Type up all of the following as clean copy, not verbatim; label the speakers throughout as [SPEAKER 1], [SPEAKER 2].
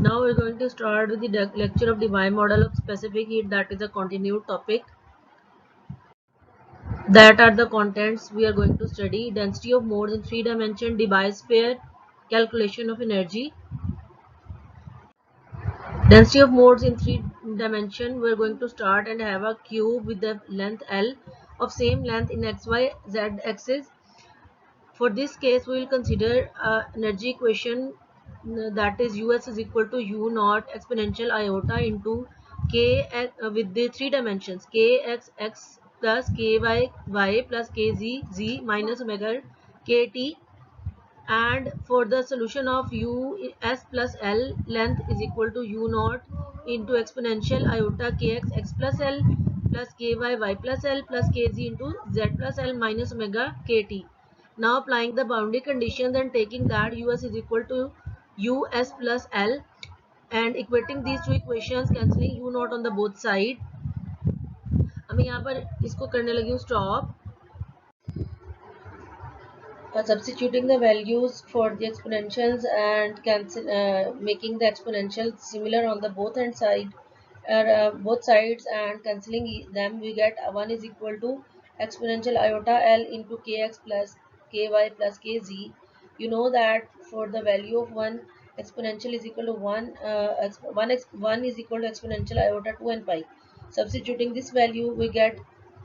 [SPEAKER 1] Now we're going to start with the lecture of Debye model of specific heat, that is a continued topic. That are the contents we are going to study: density of modes in 3-dimension, Debye sphere, calculation of energy. Density of modes in 3-dimension, we're going to start and have a cube with the length L of same length in x, y, z axis. For this case, we will consider energy equation, that is US is equal to U naught exponential iota into k with the 3 dimensions kx x plus ky y plus kz z minus omega kt. And for the solution of U s plus L, length is equal to U naught into exponential iota kx x plus L plus ky y plus L plus kz into z plus L minus omega kt. Now applying the boundary conditions and taking that US is equal to US plus L and equating these two equations, cancelling U naught on the both side. मैं यहाँ पर इसको करने लगी हूँ stop. Substituting the values for the exponentials and making the exponentials similar on the both sides and cancelling them, we get 1 is equal to exponential iota L into kx plus ky plus kz. You know that for the value of 1, exponential is equal to 1 is equal to exponential iota 2 and pi. Substituting this value, we get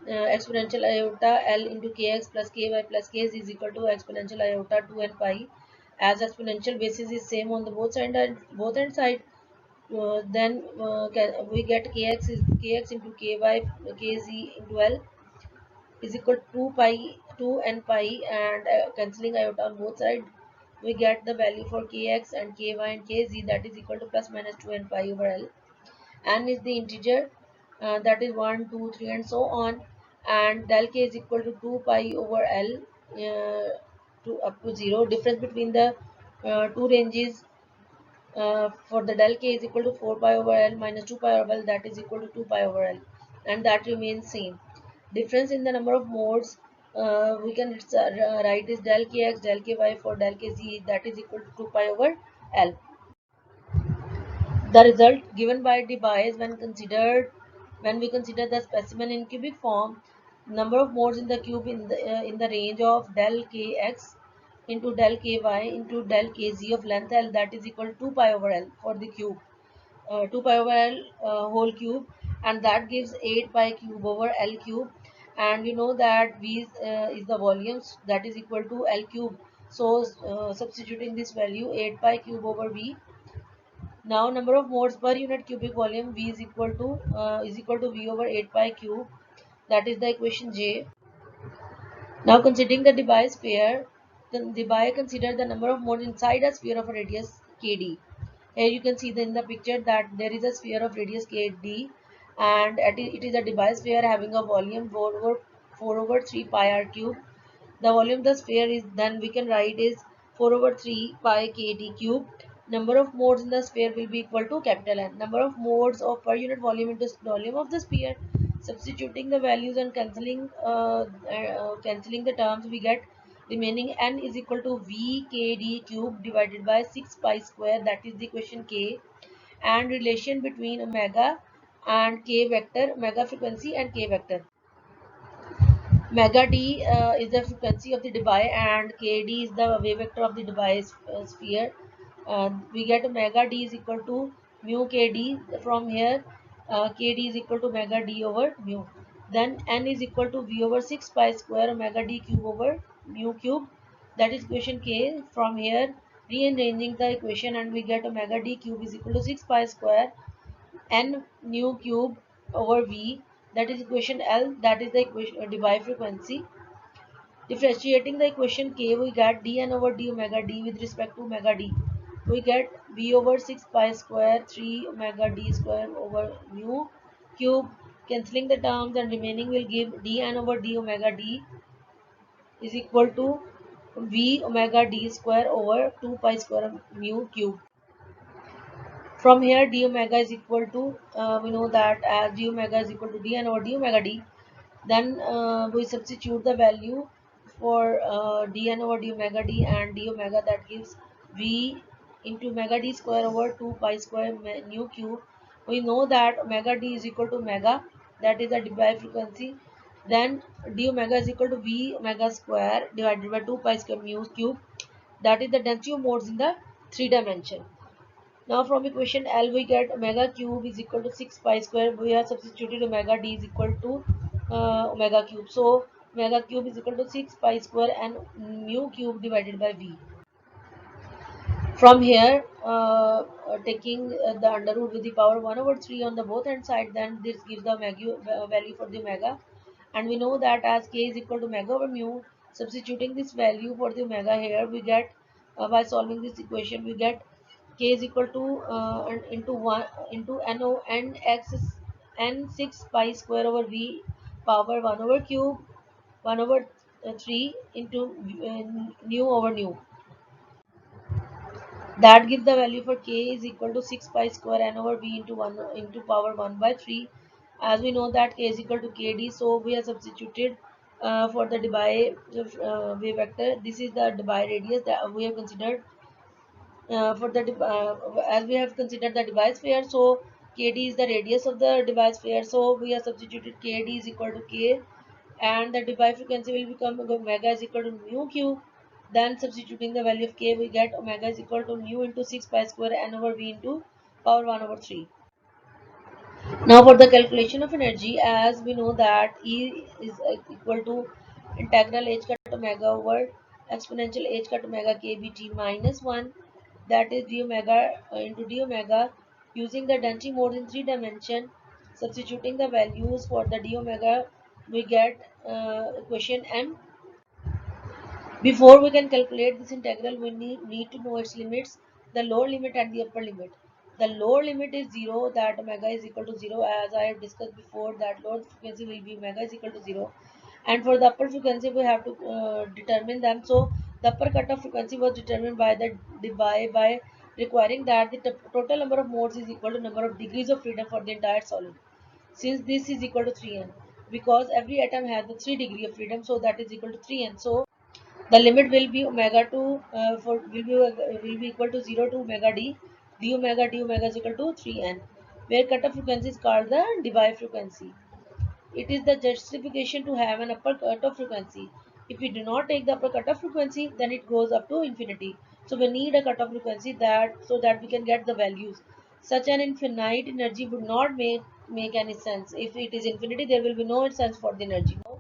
[SPEAKER 1] exponential iota L into kx plus ky plus kz is equal to exponential iota 2 and pi. As exponential basis is same on the both hand side, then we get kx into ky kz into L is equal to 2 and pi, and cancelling iota on both sides, we get the value for kx and ky and kz, that is equal to plus minus 2 and pi over L. N is the integer, that is 1, 2, 3 and so on, and del k is equal to 2 pi over L to up to 0. Difference between the two ranges, for the del k is equal to 4 pi over L minus 2 pi over L, that is equal to 2 pi over L, and that remains same. Difference in the number of modes, we can write is del kx del ky for del kz, that is equal to 2 pi over L. The result given by Debye when we consider the specimen in cubic form, number of modes in the cube in the range of del kx into del ky into del kz of length L, that is equal to 2 pi over L for the cube, 2 pi over L whole cube, and that gives 8 pi cube over L cube. And you know that V is the volumes, that is equal to L cube. So substituting this value, 8 pi cube over V. Now number of modes per unit cubic volume, V is equal to V over 8 pi cube. That is the equation J. Now considering the Debye sphere, then Debye consider the number of modes inside a sphere of a radius kd. Here you can see in the picture that there is a sphere of radius kd, and it is a Debye sphere having a volume 4 over 3 pi r cube. The volume of the sphere is, then we can write is 4 over 3 pi kd cube. Number of modes in the sphere will be equal to capital N. Number of modes of per unit volume into volume of the sphere. Substituting the values and cancelling the terms, we get remaining N is equal to V kd cube divided by 6 pi square, that is the equation K, and relation between omega and K vector, omega frequency and K vector. Omega d is the frequency of the Debye and kd is the wave vector of the Debye sphere. We get omega d is equal to mu kd from here. Kd is equal to omega d over mu. Then n is equal to v over 6 pi square omega d cube over mu cube. That is equation K. From here, rearranging the equation, and we get omega d cube is equal to 6 pi square n nu cube over v. That is equation L. That is the equation Debye frequency. Differentiating the equation K, we get dn over d omega d with respect to omega d. We get v over 6 pi square 3 omega d square over mu cube. Cancelling the terms and remaining will give dn over d omega d is equal to v omega d square over 2 pi square mu cube. From here, d omega is equal to, we know that as d omega is equal to dn over d omega d, then we substitute the value for dn over d omega d and d omega, that gives v into omega d square over 2 pi square nu cube. We know that omega d is equal to omega, that is the Debye frequency. Then d omega is equal to v omega square divided by 2 pi square mu cube, that is the density of modes in the 3 dimension. Now from equation L we get omega cube is equal to 6 pi square. We have substituted omega d is equal to omega cube. So omega cube is equal to 6 pi square and mu cube divided by v. From here, taking the under root with the power 1 over 3 on the both hand side, then this gives the value for the omega. And we know that as k is equal to omega over mu, substituting this value for the omega here, we get, by solving this equation, we get k is equal to into 1 into n x n 6 pi square over v power 1 over cube 1 over 3 into nu over nu. That gives the value for k is equal to 6 pi square n over v into 1 into power 1 by 3. As we know that k is equal to kd, so we have substituted for the Debye wave vector. This is the Debye radius that we have considered for the as we have considered the Debye sphere. So kd is the radius of the Debye sphere. So we have substituted kd is equal to k, and the Debye frequency will become omega is equal to mu cube. Then substituting the value of k, we get omega is equal to nu into 6 pi square n over v into power 1 over 3. Now for the calculation of energy, as we know that E is equal to integral h cut omega over exponential h cut omega kbt minus 1, that is d omega into d omega, using the density mode in 3 dimension. Substituting the values for the d omega, we get equation m. Before we can calculate this integral, we need to know its limits, the lower limit and the upper limit. The lower limit is 0, that omega is equal to 0, as I have discussed before, that lower frequency will be omega is equal to 0. And for the upper frequency, we have to determine them. So the upper cutoff frequency was determined by the Debye by requiring that the total number of modes is equal to number of degrees of freedom for the entire solid. Since this is equal to 3n, because every atom has the 3 degree of freedom, so that is equal to 3n. So the limit will be omega to will be equal to 0 to omega d omega is equal to 3n, where cutoff frequency is called the Debye frequency. It is the justification to have an upper cutoff frequency. If we do not take the upper cutoff frequency, then it goes up to infinity. So we need a cutoff frequency that so that we can get the values. Such an infinite energy would not make any sense. If it is infinity, there will be no sense for the energy. No?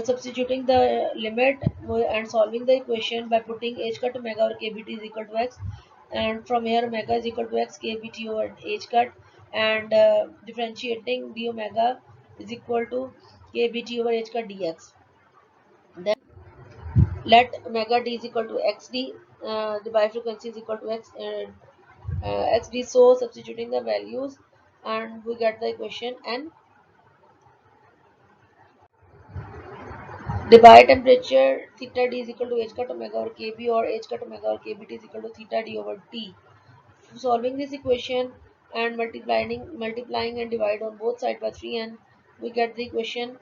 [SPEAKER 1] Substituting the limit and solving the equation by putting h cut omega over kbt is equal to x, and from here omega is equal to x kbt over h cut, and differentiating d omega is equal to kbt over h cut dx. Then let omega d is equal to xd, the bifrequency is equal to xd. So substituting the values, and we get the equation n. Debye temperature theta d is equal to h cut omega over kb, or h cut omega over kbt is equal to theta d over t. Solving this equation and multiplying and divide on both sides by 3n, we get the equation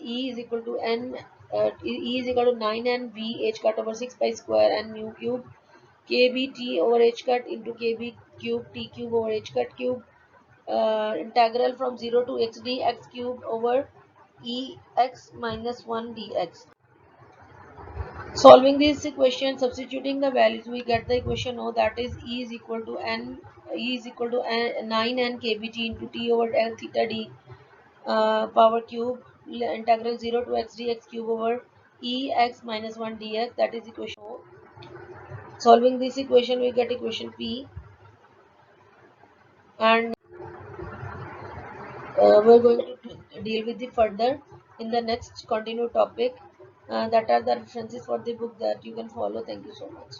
[SPEAKER 1] E is equal to n E is equal to 9n v h cut over 6 pi square and mu cube kb t over h cut into kb cube t cube over h cut cube, integral from 0 to xd x cube over e x minus 1 dx. Solving this equation, substituting the values, we get the equation O, that is E is equal to 9n kbt into t over n theta d power cube, integral 0 to x dx cube over e x minus 1 dx, that is equation O. Solving this equation, we get equation P, and we're going to deal with the further in the next continued topic, that are the references for the book that you can follow. Thank you so much.